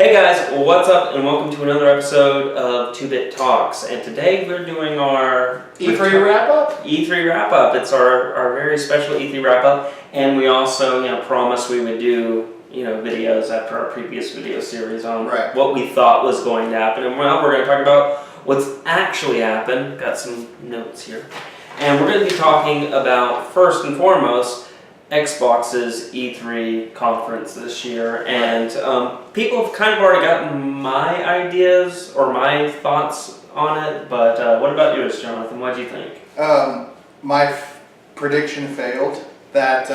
Hey guys, what's up and welcome to another episode of 2-Bit Talks, and today we're doing our E3 wrap-up? E3 wrap-up. It's our very special E3 wrap-up, and we also promised we would do videos after our previous video series on what we thought was going to happen, and now we're going to talk about what's actually happened. Got some notes here, and we're going to be talking about, first and foremost, Xbox's E3 conference this year, and people have kind of already gotten my ideas or my thoughts on it, but what about yours, Jonathan? What do you think? My prediction failed. That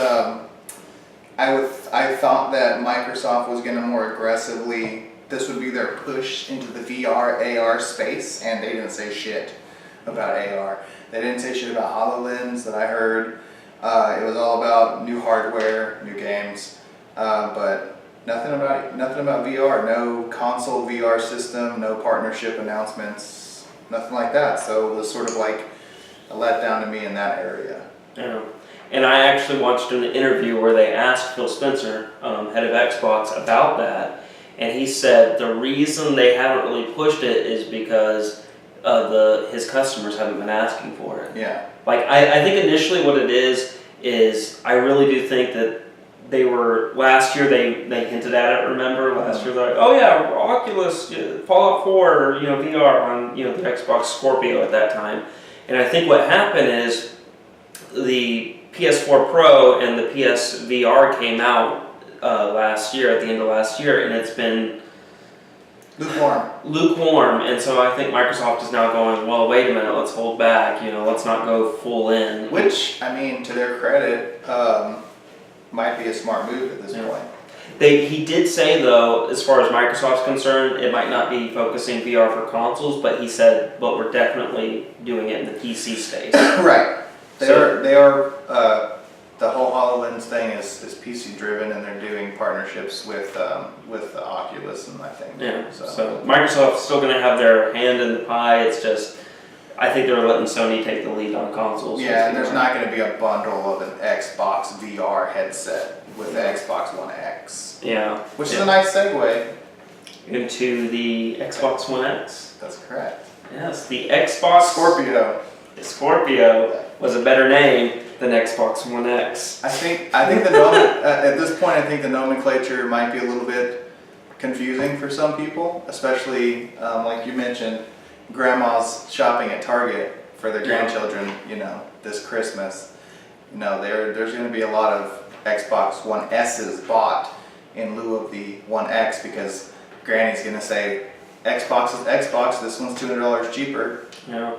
I thought that Microsoft was going to more aggressively, this would be their push into the VR, AR space, and they didn't say shit about AR. They didn't say shit about HoloLens that I heard. It was all about new hardware, new games, but nothing about VR. No console VR system, no partnership announcements, nothing like that. So it was sort of like a letdown to me in that area. Yeah, and I actually watched an interview where they asked Phil Spencer, head of Xbox, about that, and he said the reason they haven't really pushed it is because his customers haven't been asking for it. Yeah. Like, I think initially what it is I really do think that they were, last year they hinted at it, remember? Last year they're like, oh yeah, Oculus, Fallout 4, VR on, the Xbox Scorpio at that time. And I think what happened is the PS4 Pro and the PSVR came out last year, at the end of last year, and it's been lukewarm, and so I think Microsoft is now going, well, wait a minute, let's hold back, let's not go full in. Which, I mean, to their credit, might be a smart move at this point. He did say, though, as far as Microsoft's concerned, it might not be focusing VR for consoles, but he said, but we're definitely doing it in the PC space. Right. They are. The whole HoloLens thing is PC driven, and they're doing partnerships with Oculus and I think. Yeah. So Microsoft's still going to have their hand in the pie. It's just, I think they're letting Sony take the lead on consoles. Yeah, and there's not going to be a bundle of an Xbox VR headset with the Xbox One X. Yeah. Which is a nice segue into the Xbox One X. That's correct. Yes, the Xbox Scorpio. The Scorpio was a better name than Xbox One X. I think the at this point, I think the nomenclature might be a little bit confusing for some people, especially like you mentioned, grandma's shopping at Target for their grandchildren. This Christmas. There's going to be a lot of Xbox One S's bought in lieu of the One X because Granny's going to say, Xbox is Xbox. This one's $200 cheaper. Yeah.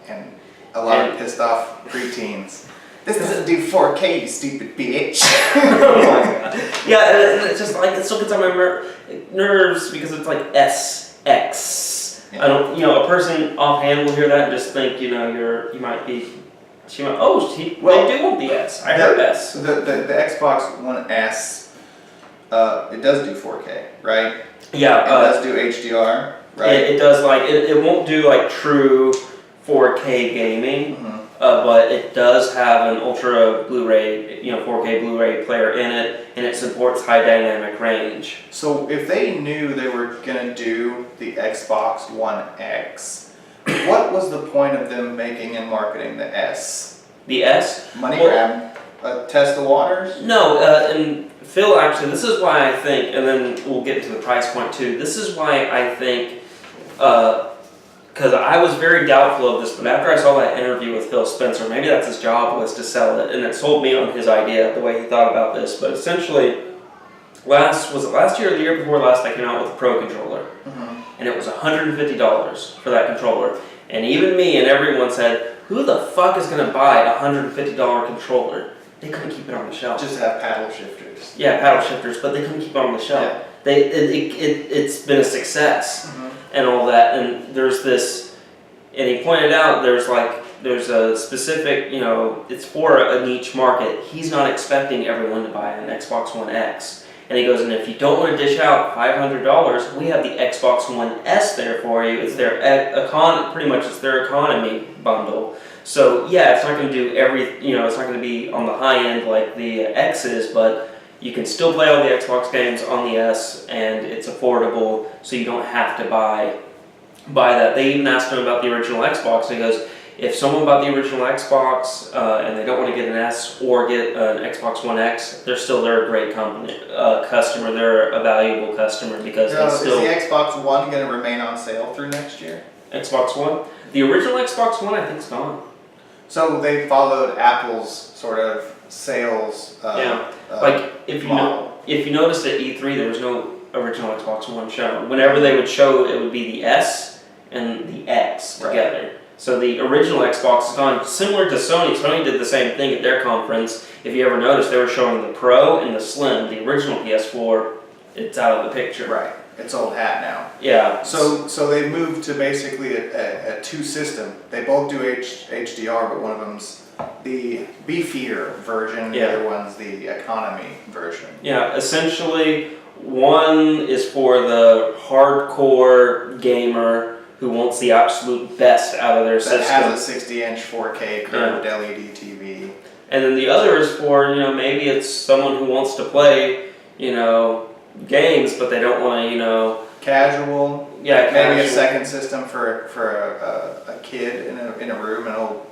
And a lot of pissed off preteens. This doesn't do 4K, you stupid bitch. Oh my god. Yeah, it's just like, it still gets on my nerves because it's like SX. Yeah. I don't, a person offhand will hear that and just think, they do want the S. I heard S. The Xbox One S, it does do 4K, right? Yeah. It does do HDR, right? It does, it won't do true 4K gaming. Mm-hmm. But it does have an Ultra Blu-ray, 4K Blu-ray player in it, and it supports high dynamic range. So if they knew they were going to do the Xbox One X, what was the point of them making and marketing the S? The S? Money grab? Test the waters? No, and Phil, actually, this is why I think, and then we'll get into the price point too, this is why I think, because I was very doubtful of this, but after I saw that interview with Phil Spencer, maybe that's his job, was to sell it, and it sold me on his idea, the way he thought about this. But essentially, was it last year or the year before last, I came out with a Pro controller, and it was $150 for that controller. And even me and everyone said, who the fuck is going to buy a $150 controller? They couldn't keep it on the shelf. Just have paddle shifters. Yeah, paddle shifters, but they couldn't keep it on the shelf. Yeah. It's been a success. And all that, and there's this, and he pointed out there's a specific, it's for a niche market. He's not expecting everyone to buy an Xbox One X. And he goes, and if you don't want to dish out $500, we have the Xbox One S there for you. It's their pretty much it's their economy bundle. So yeah, it's not going to do it's not going to be on the high end like the X is, but you can still play all the Xbox games on the S, and it's affordable, so you don't have to buy that. They even asked him about the original Xbox, and he goes, if someone bought the original Xbox and they don't want to get an S or get an Xbox One X, they're a great customer. They're a valuable customer because Is the Xbox One going to remain on sale through next year? Xbox One? The original Xbox One, I think, is gone. So they followed Apple's sort of sales if model. you noticed at E3, there was no original Xbox One shown. Whenever they would show, it would be the S and the X together. So the original Xbox is gone. Similar to Sony, Sony did the same thing at their conference. If you ever noticed, they were showing the Pro and the Slim. The original PS4, it's out of the picture. Right. It's old hat now. Yeah. So they moved to basically a two system. They both do HDR, but one of them's the beefier version, the other one's the economy version. Yeah, essentially, one is for the hardcore gamer who wants the absolute best out of their system. That has a 60-inch 4K curved LED TV. And then the other is for, maybe it's someone who wants to play, games, but they don't want to, Casual. Yeah, maybe a second system for a kid in a room, an old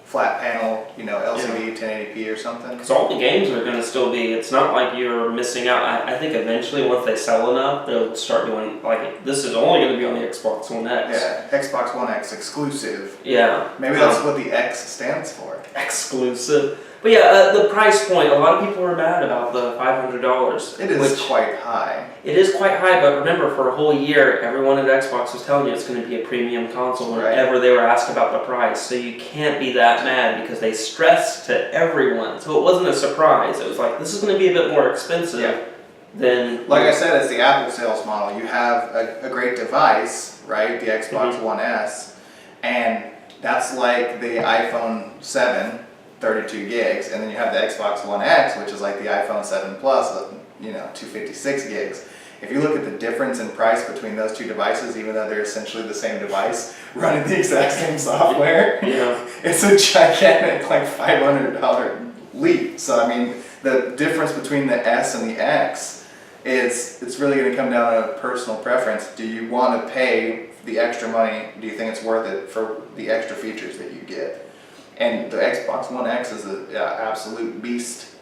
flat panel, LCD 1080p or something. Because all the games are going to still be, it's not like you're missing out. I think eventually once they sell enough, they'll start doing, this is only going to be on the Xbox One X. Yeah, Xbox One X exclusive. Yeah. Maybe that's what the X stands for. Exclusive. But yeah, the price point, a lot of people are mad about the $500. It is quite high. It is quite high, but remember, for a whole year, everyone at Xbox was telling you it's going to be a premium console whenever they were asked about the price. So you can't be that mad because they stressed to everyone. So it wasn't a surprise. It was like, this is going to be a bit more expensive than... Like I said, it's the Apple sales model. You have a great device, right? The Xbox One S. And that's like the iPhone 7, 32 gigs. And then you have the Xbox One X, which is like the iPhone 7 Plus, 256 gigs. If you look at the difference in price between those two devices, even though they're essentially the same device, running the exact same software, it's a gigantic $500 leap. So I mean, the difference between the S and the X it's really going to come down to personal preference. Do you want to pay the extra money? Do you think it's worth it for the extra features that you get? And the Xbox One X is an absolute beast.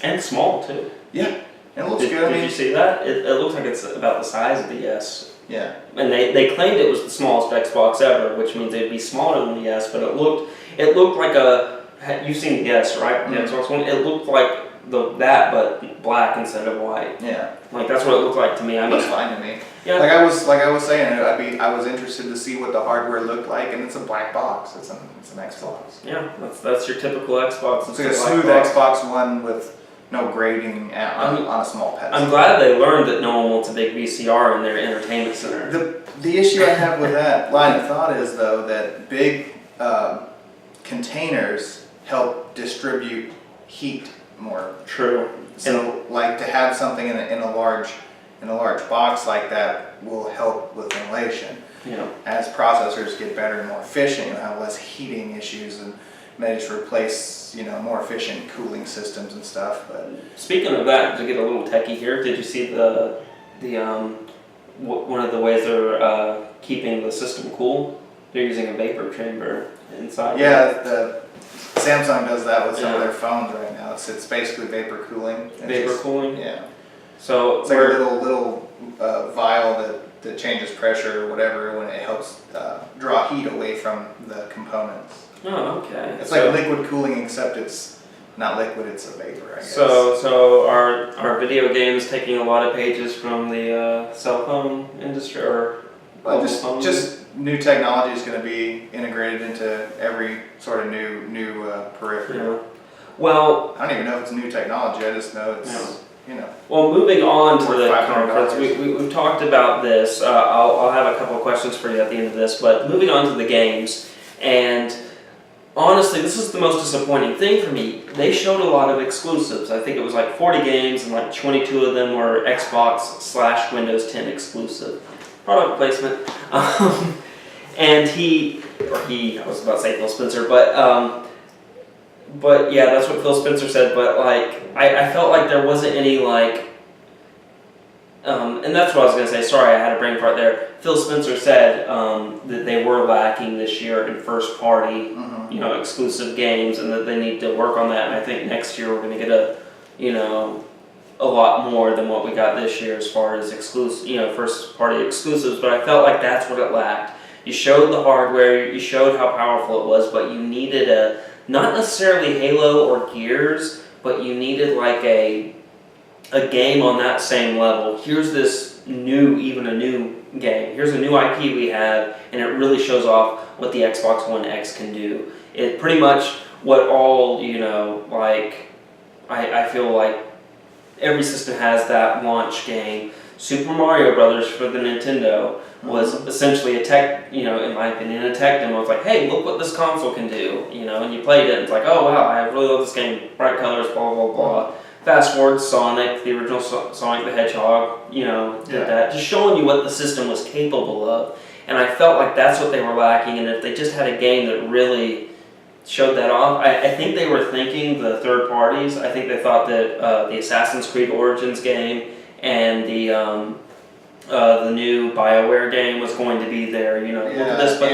And small too. Yeah. And it looks good. Did you see that? It looks like it's about the size of the S. Yeah. And they claimed it was the smallest Xbox ever, which means it'd be smaller than the S, but it looked like you've seen the S, right? The Xbox One. It looked like that, but black instead of white. Yeah. Like that's what it looked like to me. Looks fine to me. Yeah. Like I was saying, I was interested to see what the hardware looked like, and it's a black box. It's an Xbox. Yeah, that's your typical Xbox. It's like a smooth Xbox One with no grading on a small pedestal. I'm glad they learned that no one wants a big VCR in their entertainment center. The issue I have with that line of thought is, though, that big containers help distribute heat more. True. So, like, to have something in a large box like that will help with ventilation. Yeah. As processors get better and more efficient, you'll have less heating issues, and may just replace more efficient cooling systems and stuff. But speaking of that, to get a little techie here, did you see the one of the ways they're keeping the system cool? They're using a vapor chamber inside. Yeah, the Samsung does that with some of their phones right now. It's basically vapor cooling. Vapor cooling. Yeah. So it's like a little vial that changes pressure or whatever when it helps draw heat away from the components. Oh, okay. It's like liquid cooling, except it's not liquid; it's a vapor, I guess. So are video games taking a lot of pages from the cell phone industry, or just new technology is going to be integrated into every sort of new peripheral. Yeah. Well, I don't even know if it's new technology. I just know it's Well, moving on to the $500. conference, we've talked about this. I'll have a couple of questions for you at the end of this, but moving on to the games, and honestly, this is the most disappointing thing for me. They showed a lot of exclusives. I think it was like 40 games, and like 22 of them were Xbox/Windows 10 exclusive. Product placement. And I was about to say Phil Spencer, but But yeah, that's what Phil Spencer said. But like, I felt like there wasn't any like, and that's what I was gonna say. Sorry, I had a brain fart there. Phil Spencer said that they were lacking this year in first party, Mm-hmm. exclusive games, and that they need to work on that. And I think next year we're gonna get a lot more than what we got this year as far as exclusive, first party exclusives. But I felt like that's what it lacked. You showed the hardware, you showed how powerful it was, but you needed not necessarily Halo or Gears, but you needed like a game on that same level. Here's this new game. Here's a new IP we have, and it really shows off what the Xbox One X can do. It pretty much what all, I feel like every system has that launch game. Super Mario Brothers for the Nintendo was essentially a tech, in my opinion, a tech demo. It's like, hey, look what this console can do, and you played it, and it's like, oh wow, I really love this game, bright colors, blah, blah, blah. Fast forward, Sonic, the original Sonic the Hedgehog, did that, just showing you what the system was capable of. And I felt like that's what they were lacking, and if they just had a game that really showed that off, I think they were thinking the third parties. I think they thought that the Assassin's Creed Origins game and the new BioWare game was going to be there, look at this, but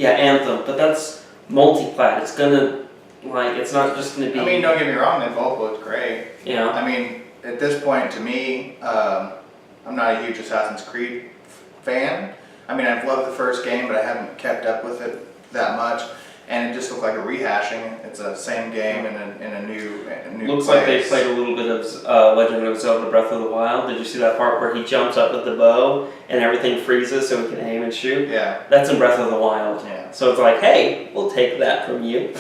Anthem, but that's multi-plat. It's gonna, it's not just gonna be... I mean, don't get me wrong, they both looked great. Yeah. I mean, at this point, to me, I'm not a huge Assassin's Creed fan. I mean, I've loved the first game, but I haven't kept up with it that much. And it just looked like a rehashing. It's the same game in a new Looks place. like they played a little bit of Legend of Zelda Breath of the Wild. Did you see that part where he jumps up with the bow and everything freezes so he can aim and shoot? Yeah. That's in Breath of the Wild. Yeah. So it's like, hey, we'll take that from you.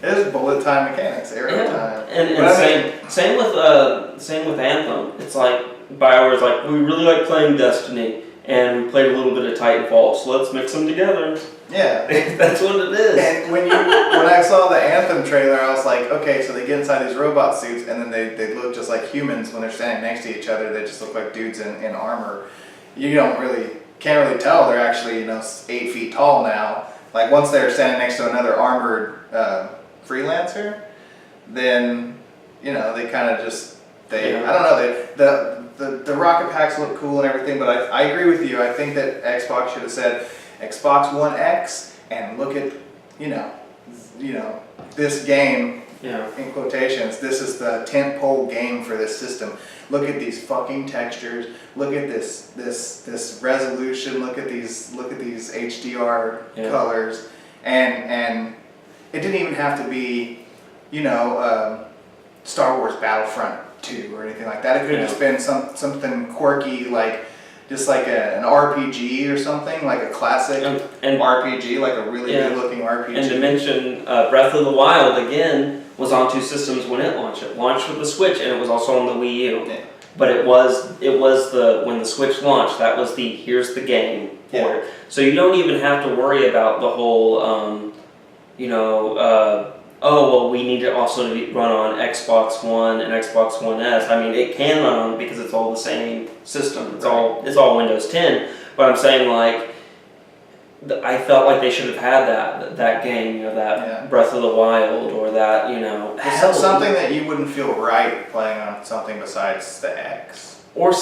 It is bullet time mechanics, arrow time. And same with Anthem. It's like BioWare's like, we really like playing Destiny, and we played a little bit of Titanfall, so let's mix them together. Yeah. That's what it is. And when I saw the Anthem trailer, I was like, okay, so they get inside these robot suits, and then they look just like humans when they're standing next to each other. They just look like dudes in armor. You can't really tell they're actually 8 feet tall now. Like once they're standing next to another armored freelancer, then they kind of just I don't know, the rocket packs look cool and everything, but I agree with you. I think that Xbox should have said Xbox One X and look at this game in quotations. This is the tentpole game for this system. Look at these fucking textures. Look at this resolution. Look at these HDR colors, and it didn't even have to be Star Wars Battlefront 2 or anything like that. It could have just been something quirky, like just like an RPG or something, like a classic RPG, like a really good looking RPG. And to mention, Breath of the Wild again was on 2 systems when it launched. It launched with the Switch, and it was also on the Wii U. Yeah. But it was when the Switch launched, that was here's the game for it. So you don't even have to worry about the whole we need it also to run on Xbox One and Xbox One S. I mean, it can run on because it's all the same system. It's all Windows 10. But I'm saying I felt like they should have had that game, Breath of the Wild or that, It's something that you wouldn't feel right playing on something besides the X. Or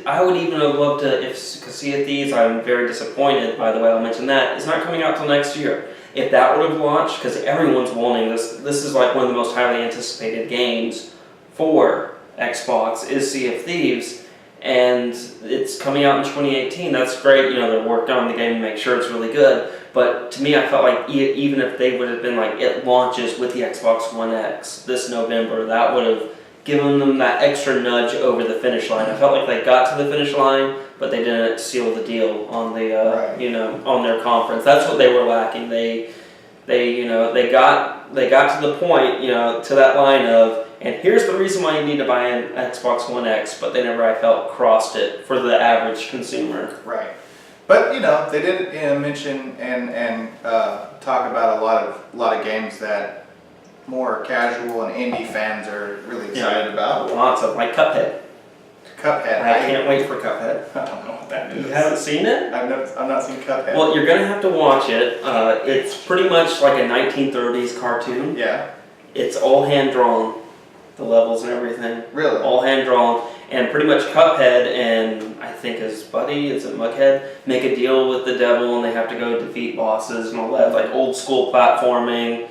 I would even have loved to, because Sea of Thieves, I'm very disappointed, by the way, I'll mention that, it's not coming out till next year. If that would have launched, because everyone's wanting this is like one of the most highly anticipated games for Xbox is Sea of Thieves, and it's coming out in 2018. That's great, they're working on the game to make sure it's really good. But to me, I felt like even if they would have been like, it launches with the Xbox One X this November, that would have given them that extra nudge over the finish line. I felt like they got to the finish line, but they didn't seal the deal on the on their conference. That's what they were lacking. They got to the point, to that line of, and here's the reason why you need to buy an Xbox One X, but they never, I felt, crossed it for the average consumer. Right. But they did mention and talk about a lot of games that more casual and indie fans are really excited about. Lots of, like Cuphead. Cuphead. I can't wait for Cuphead. I don't know what that is. You haven't seen it? I've not seen Cuphead. Well, you're gonna have to watch it. It's pretty much like a 1930s cartoon. Yeah. It's all hand drawn, the levels and everything. Really? All hand drawn, and pretty much Cuphead and I think his buddy, it's a Mughead, make a deal with the devil, and they have to go defeat bosses and all that, like old school platforming.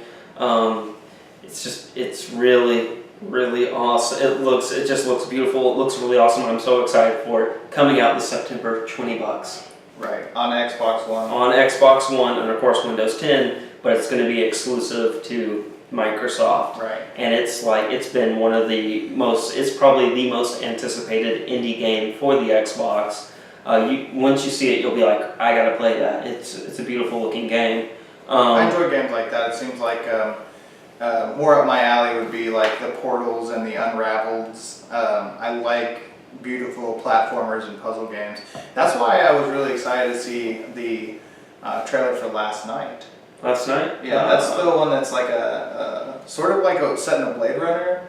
It's really awesome. It just looks beautiful. It looks really awesome. I'm so excited for it. Coming out this September, $20. Right, on Xbox One. On Xbox One and of course Windows 10, but it's going to be exclusive to Microsoft. Right. And it's been one of it's probably the most anticipated indie game for the Xbox. Once you see it, you'll be like, I gotta play that. It's a beautiful looking game. I enjoy games like that. It seems like more up my alley would be like the Portals and the Unraveleds. I like beautiful platformers and puzzle games. That's why I was really excited to see the trailer for Last Night. Last Night? Yeah, that's the one that's like a sort of like set in a Blade Runner.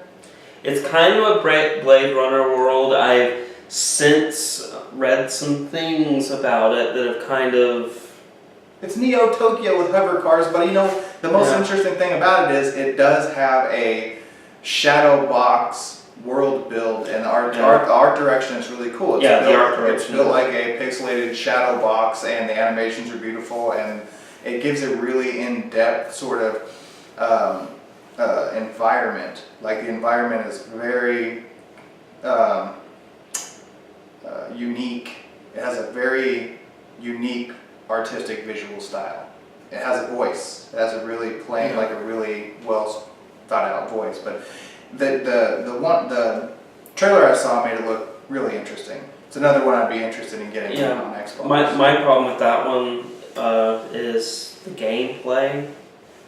It's kind of a Blade Runner world. I've since read some things about it that have kind of... It's Neo Tokyo with hover cars, but you know, the most interesting thing about it is it does have a shadow box world build, and the art direction is really cool. It's the built, art direction. It's built like a pixelated shadow box, and the animations are beautiful, and it gives a really in-depth sort of environment. Like the environment is very unique. It has a very unique artistic visual style. It has a voice. It has a really plain, like a really well thought out voice. But the trailer I saw made it look really interesting. It's another one I'd be interested in getting on Xbox. My problem with that one is the gameplay.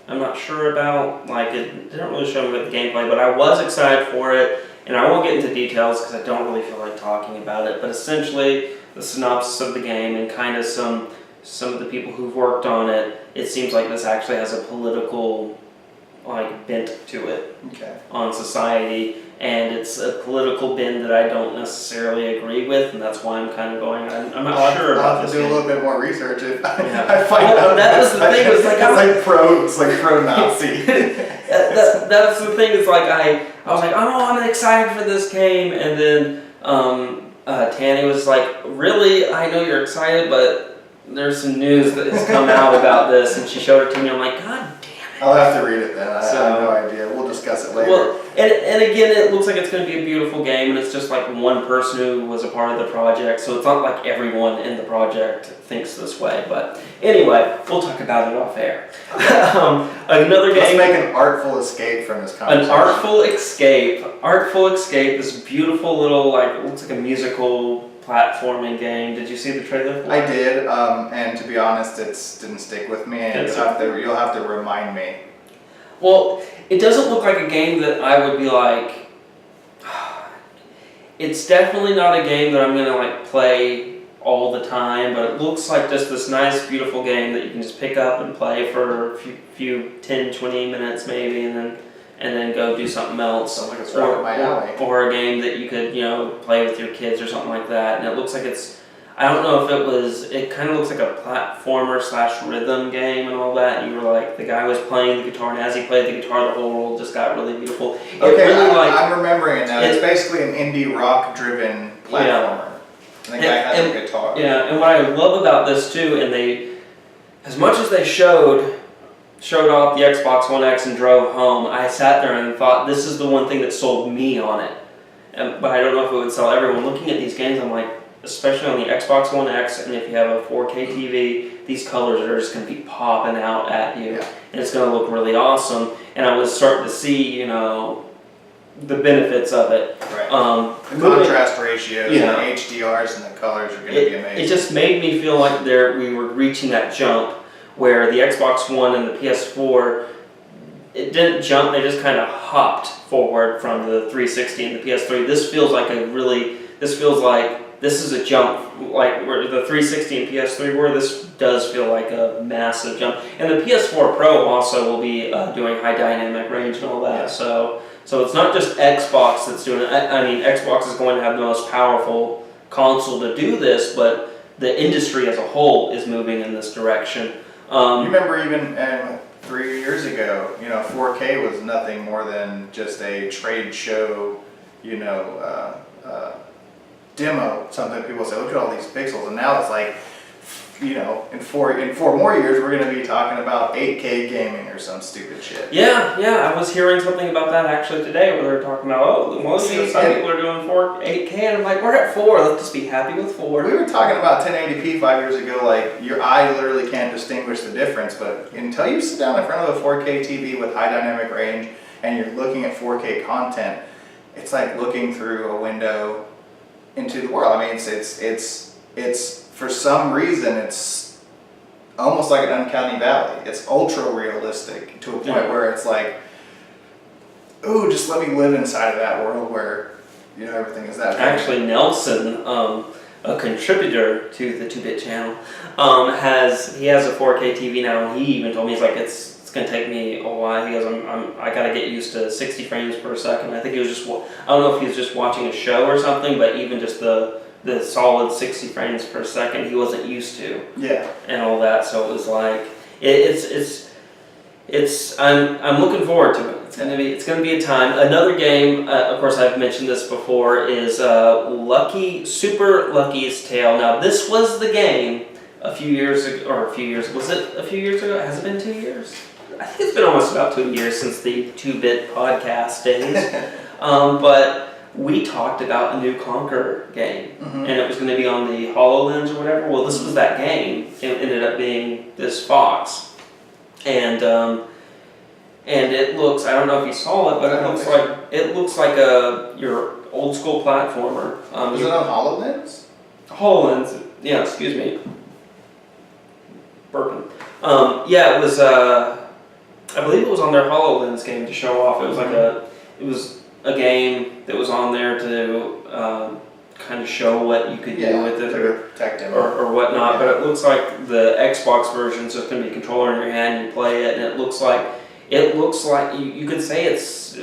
I'm not sure about, it didn't really show me about the gameplay, but I was excited for it, and I won't get into details because I don't really feel like talking about it, but essentially the synopsis of the game and kind of some of the people who've worked on it, it seems like this actually has a political bent to it on society, and it's a political bend that I don't necessarily agree with, and that's why I'm kind of going, I'm not sure about this. I'll have to do a little bit more research if I Yeah. find out. That was the thing. It's like pro-Nazi. That's the thing. It's like I was like, oh, I'm excited for this game, and then Tanny was like, really? I know you're excited, but there's some news that has come out about this, and she showed it to me. I'm like, God damn it. I'll have to read it then. I have no idea. We'll discuss it later. Well, and again, it looks like it's going to be a beautiful game, and it's just like one person who was a part of the project, so it's not like everyone in the project thinks this way. But anyway, we'll talk about it off air. Another game. Let's make an artful escape from this conversation. An artful escape. This beautiful little looks like a musical platforming game. Did you see the trailer for it? I did, and to be honest, it didn't stick with me, and you'll have to remind me. Well, it doesn't look like a game that I would be like. It's definitely not a game that I'm gonna play all the time, but it looks like just this nice, beautiful game that you can just pick up and play for a few 10, 20 minutes maybe, and then go do something else. Sounds like it's right up my alley. Or a game that you could, play with your kids or something like that. And it looks like I don't know if it kind of looks like a platformer / rhythm game and all that. And you were like, the guy was playing the guitar, and as he played the guitar, the whole world just got really beautiful. I'm remembering it now. It's basically an indie rock driven platformer. And the guy has a guitar. Yeah, and what I love about this too, and as much as they showed off the Xbox One X and drove home, I sat there and thought, this is the one thing that sold me on it. But I don't know if it would sell everyone. Looking at these games, I'm like, especially on the Xbox One X, and if you have a 4K TV, these colors are just going to be popping out at you. Yeah. And it's going to look really awesome. And I was starting to see, the benefits of it. Right. The contrast ratios and the HDRs and the colors are going to be amazing. It just made me feel like we were reaching that jump where the Xbox One and the PS4, it didn't jump, they just kind of hopped forward from the 360 and the PS3. This feels like this is a jump, like where the 360 and PS3 were. This does feel like a massive jump. And the PS4 Pro also will be doing high dynamic range and all that. Yeah. So So it's not just Xbox that's doing it. I mean, Xbox is going to have the most powerful console to do this, but the industry as a whole is moving in this direction. You remember even 3 years ago, 4K was nothing more than just a trade show, demo. Something people say, look at all these pixels, and now it's like, in four more years, we're going to be talking about 8K gaming or some stupid shit. Yeah, I was hearing something about that actually today, where they were talking about, some people are doing 8K, and I'm like, we're at 4, let's just be happy with 4. We were talking about 1080p 5 years ago, like, your eye literally can't distinguish the difference, but until you sit down in front of a 4K TV with high dynamic range, and you're looking at 4K content, it's like looking through a window into the world. I mean, it's for some reason, it's almost like an uncanny valley. It's ultra realistic to a point where it's like, ooh, just let me live inside of that world where, everything is that. Actually, Nelson, a contributor to the 2-Bit channel, has a 4K TV now, and he even told me, he's like, it's going to take me a while. He goes, I got to get used to 60 frames per second. I think he was just, I don't know if he was just watching a show or something, but even just the solid 60 frames per second he wasn't used to. Yeah. And all that, so it was like, I'm looking forward to it. It's gonna be a time. Another game, of course I've mentioned this before, is Super Lucky's Tale. Now this was the game a few years ago, was it a few years ago? Has it been 2 years? I think it's been almost about 2 years since the 2-Bit podcast days. But we talked about a new Conquer game, and it was going to be on the HoloLens or whatever. Well, this was that game. It ended up being this fox, and it looks, I don't know if you saw it, but it looks like your old school platformer. Was it on HoloLens? HoloLens, yeah. Excuse me, burping. Yeah, it was. I believe it was on their HoloLens game to show off. It was like a game that was on there to kind of show what you could do with it or whatnot. But it looks like the Xbox version, so it's going to be a controller in your hand and you play it, and it looks like you could say it's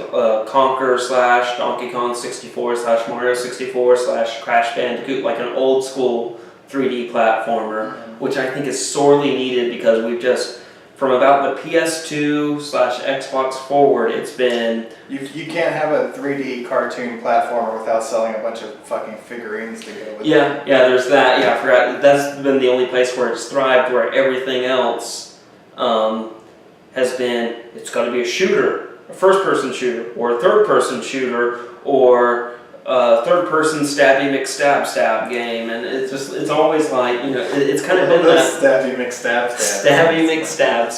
Conquer / Donkey Kong 64 / Mario 64 / Crash Bandicoot, like an old school 3D platformer, which I think is sorely needed because we've just, from about the PS2 / Xbox forward, it's been... You can't have a 3D cartoon platformer without selling a bunch of fucking figurines to go with it. Yeah, there's that. Yeah, I forgot. That's been the only place where it's thrived, where everything else has been, it's got to be a shooter, a first-person shooter, or a third-person shooter, or a third-person stabby McStab game, and it's always like, it's kind of been that... Stabby McStab. Stabby McStab.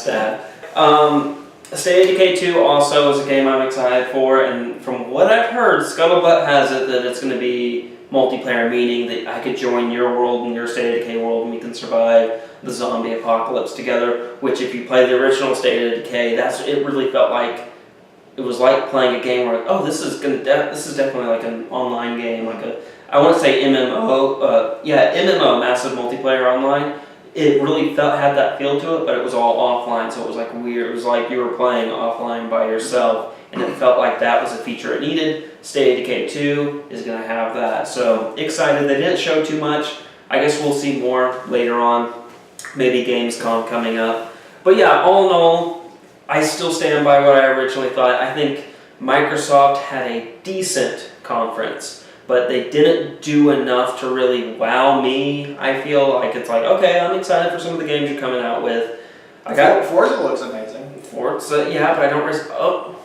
State of Decay 2 also is a game I'm excited for, and from what I've heard, Scuttlebutt has it that it's going to be multiplayer, meaning that I could join your world and your State of Decay world, and we can survive the zombie apocalypse together, which if you play the original State of Decay, it really felt like, it was like playing a game where, this is definitely like an online game, I want to say MMO, MMO, massive multiplayer online. It really had that feel to it, but it was all offline, so it was like weird. It was like you were playing offline by yourself, and it felt like that was a feature it needed. State of Decay 2 is going to have that, so excited. They didn't show too much. I guess we'll see more later on, maybe Gamescom coming up. But yeah, all in all, I still stand by what I originally thought. I think Microsoft had a decent conference, but they didn't do enough to really wow me. I feel like it's like, okay, I'm excited for some of the games you're coming out with. Forza looks amazing. Forza, yeah, but I don't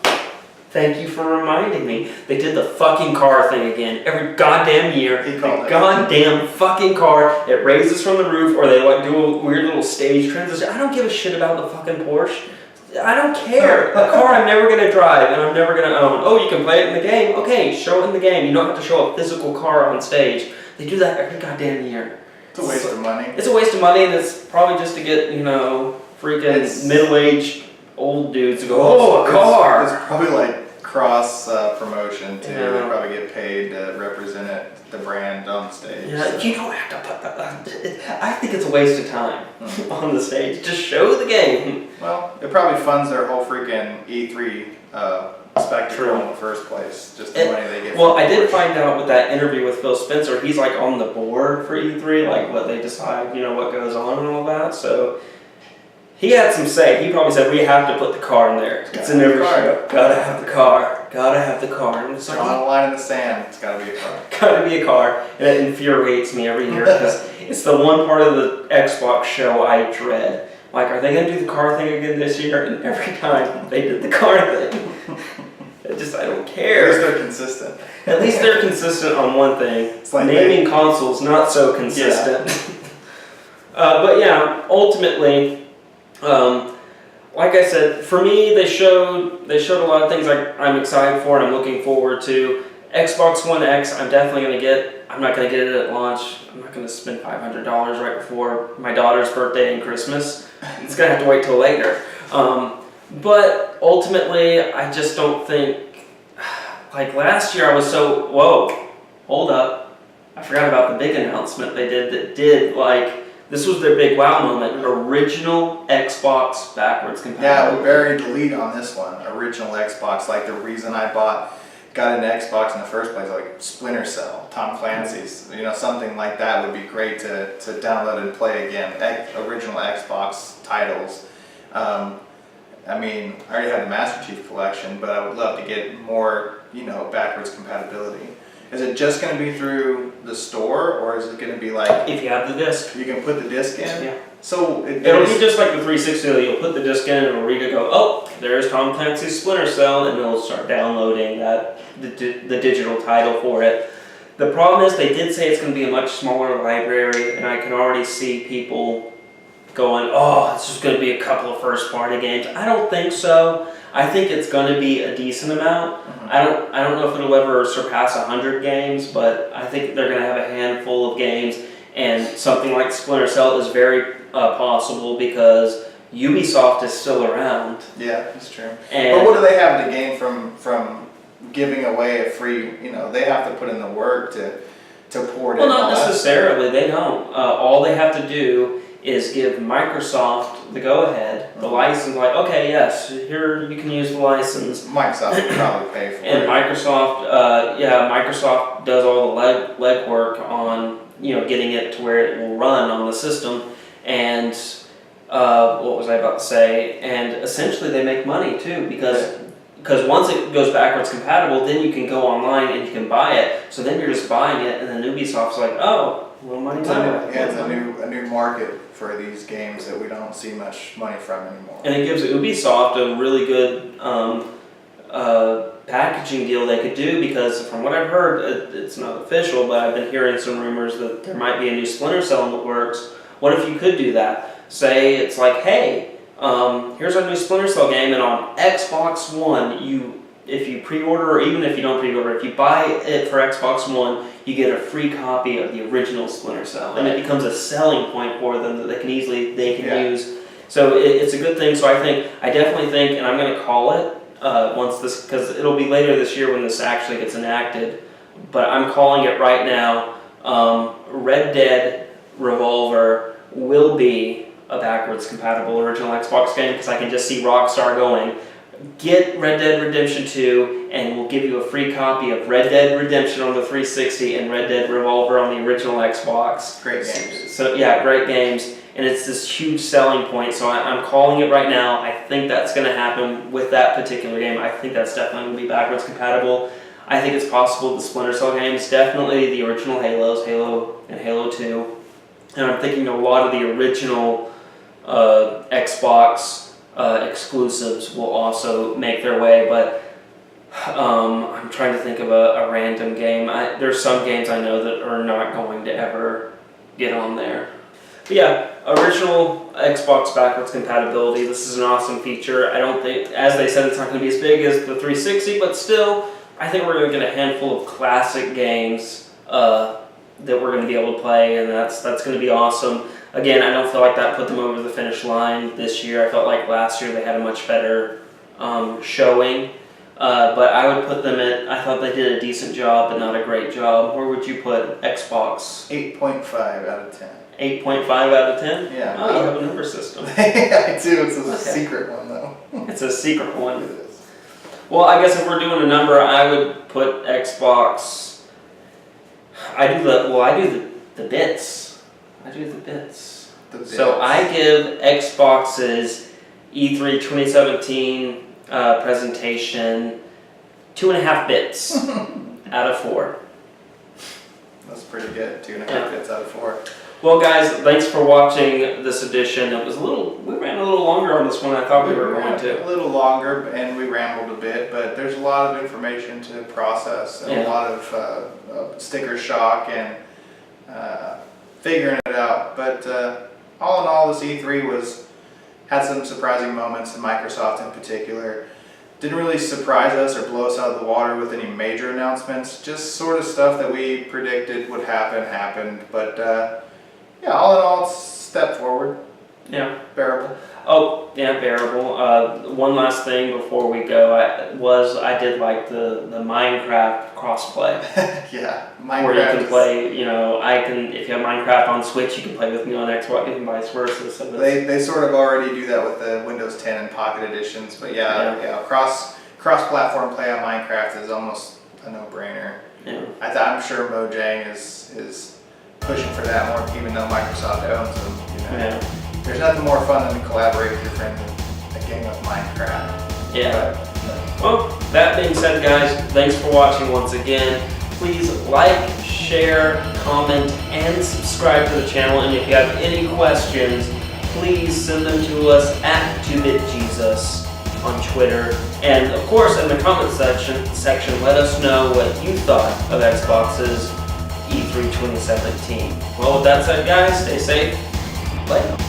thank you for reminding me. They did the fucking car thing again. Every goddamn year, goddamn fucking car, it raises from the roof, or they do a weird little stage transition. I don't give a shit about the fucking Porsche. I don't care. A car I'm never going to drive and I'm never going to own. Oh, you can play it in the game? Okay, show it in the game. You don't have to show a physical car on stage. They do that every goddamn year. It's a waste of money. It's a waste of money, and it's probably just to get, freaking middle-aged old dudes to go, a car! It's probably like cross promotion too. Yeah. They probably get paid to represent the brand on stage. Yeah, you don't have to put that. I think it's a waste of time on the stage. Just show the game. Well, it probably funds their whole freaking E3 spectacle in the first place. Just the money they get. Well, I did find out with that interview with Phil Spencer, he's like on the board for E3, like what they decide, what goes on and all that. So he had some say. He probably said, we have to put the car in there. It's in every show. Gotta have the car. Gotta have the car. And it's like, drawing a line in the sand. It's gotta be a car. Gotta be a car. And it infuriates me every year because it's the one part of the Xbox show I dread. Like, are they gonna do the car thing again this year? And every time they did the car thing, I don't care. At least they're consistent. At least they're consistent on one thing. It's like naming consoles not so consistent. Yeah. But yeah, ultimately. Like I said, for me, they showed a lot of things I'm excited for and I'm looking forward to. Xbox One X, I'm definitely going to get. I'm not going to get it at launch. I'm not going to spend $500 right before my daughter's birthday and Christmas. It's going to have to wait till later. But ultimately, I just don't think. Like last year, I was so, whoa, hold up. I forgot about the big announcement they did that did this was their big wow moment. Original Xbox backwards compatible. Yeah, we buried the lead on this one. Original Xbox. Like the reason I got an Xbox in the first place, like Splinter Cell, Tom Clancy's, something like that would be great to download and play again. Original Xbox titles. I already had the Master Chief Collection, but I would love to get more, backwards compatibility. Is it just going to be through the store, or is it going to be like... If you have the disc. You can put the disc in? Yeah. So it'll be just like the 360, you'll put the disc in and it'll read it, go, oh, there's Tom Clancy's Splinter Cell, and it'll start downloading the digital title for it. The problem is they did say it's going to be a much smaller library, and I can already see people going, oh, it's just going to be a couple of first-party games. I don't think so. I think it's going to be a decent amount. Mm-hmm. I don't know if it'll ever surpass 100 games, but I think they're going to have a handful of games, and something like Splinter Cell is very possible because Ubisoft is still around. Yeah, that's true. But what do they have to gain from giving away a free? They have to put in the work to pour it in. Well, not necessarily. They don't. All they have to do is give Microsoft the go-ahead, the license, like, okay, yes, here you can use the license. Microsoft will probably pay for and it. Microsoft does all the legwork on, getting it to where it will run on the system. And what was I about to say? And essentially they make money too, because once it goes backwards compatible, then you can go online and you can buy it. So then you're just buying it, and then Ubisoft's like, oh, well, money's on it. Yeah, it's a new market for these games that we don't see much money from anymore. And it gives Ubisoft a really good packaging deal they could do, because from what I've heard, it's not official, but I've been hearing some rumors that there might be a new Splinter Cell in the works. What if you could do that? Say it's like, hey, here's our new Splinter Cell game, and on Xbox One, if you pre-order, or even if you don't pre-order, if you buy it for Xbox One, you get a free copy of the original Splinter Cell, and it becomes a selling point for them that they can use. So it's a good thing. So I definitely think, and I'm going to call it once this, because it'll be later this year when this actually gets enacted, but I'm calling it right now. Red Dead Revolver will be a backwards compatible original Xbox game, because I can just see Rockstar going, get Red Dead Redemption 2, and we'll give you a free copy of Red Dead Redemption on the 360 and Red Dead Revolver on the original Xbox. Great games. So yeah, great games. And it's this huge selling point, so I'm calling it right now. I think that's going to happen with that particular game. I think that's definitely going to be backwards compatible. I think it's possible the Splinter Cell games, definitely the original Halos, Halo and Halo 2. And I'm thinking a lot of the original Xbox exclusives will also make their way, but I'm trying to think of a random game. There's some games I know that are not going to ever get on there. But yeah, original Xbox backwards compatibility. This is an awesome feature. I don't think, as they said, it's not going to be as big as the 360, but still, I think we're going to get a handful of classic games that we're going to be able to play, and that's going to be awesome. Again, I don't feel like that put them over the finish line this year. I felt like last year they had a much better showing. But I would put them I thought they did a decent job, but not a great job. Where would you put Xbox? 8.5 out of 10. 8.5 out of 10? Yeah. Oh, you have a number system. I do. It's a secret one, though. It's a secret one. It is. Well, I guess if we're doing a number, I would put Xbox. I do the bits. I do the bits. So I give Xbox's E3 2017 presentation 2.5 bits out of 4. That's pretty good. 2.5 bits out of 4. Well, guys, thanks for watching this edition. We ran a little longer on this one than I thought we were going to. A little longer, and we rambled a bit, but there's a lot of information to process, and a lot of sticker shock and figuring it out. But all in all, this E3 had some surprising moments, and Microsoft in particular didn't really surprise us or blow us out of the water with any major announcements. Just sort of stuff that we predicted would happened. But yeah, all in all, it's a step forward. Yeah. Bearable. Oh, yeah, bearable. One last thing before we go, I did like the Minecraft crossplay. Yeah, Minecraft. Where you can play, if you have Minecraft on Switch, you can play with me on Xbox and vice versa. So they sort of already do that with the Windows 10 and Pocket editions, but yeah, cross-platform play on Minecraft is almost a no-brainer. Yeah. I'm sure Mojang is pushing for that more, even though Microsoft owns them. Yeah. There's nothing more fun than to collaborate with your friends in a game of Minecraft. Yeah. Well, that being said, guys, thanks for watching once again. Please like, share, comment, and subscribe to the channel. And if you have any questions, please send them to us at 2BitJesus on Twitter. And of course, in the comment section, let us know what you thought of Xbox's E3 2017. Well, with that said, guys, stay safe. Bye.